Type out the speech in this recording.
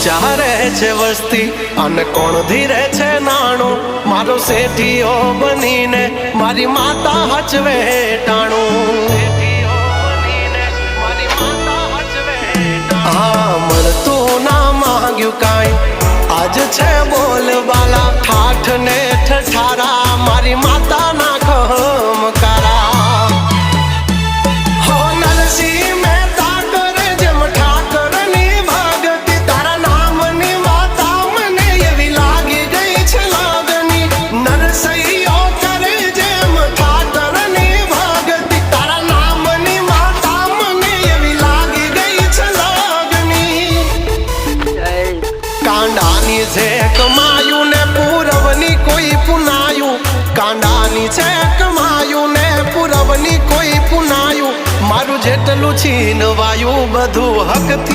ચારે છે વસ્તી અને કોણ ધીરે છે નાણું મારો શેઠીઓ બનીને મારી માતા હચવે ટાણું હા મળતું ના માંગ્યું કાંઈ આજ છે બોલબાલા ઠાઠ ને ઠઠારા મારી માતા ના ખમકારા હો નરસિંહ મહેતા કરે જેમ ઠાકરની ભગતી તારા નામની માતા મને એવી લાગી ગઈ છે લાગણી નરસિંહો કરે જેમ ઠાકરની ભગતી તારા નામની માતા મને એવી લાગી ગઈ છે લાગણી કાંડાની છે કમાયું ને પૂરવની કોઈ પુનાયું કાંડાની છે કમાયું ને પૂરવની કોઈ પુનાયું મારું જેટલું છીનવાયું બધું હકથી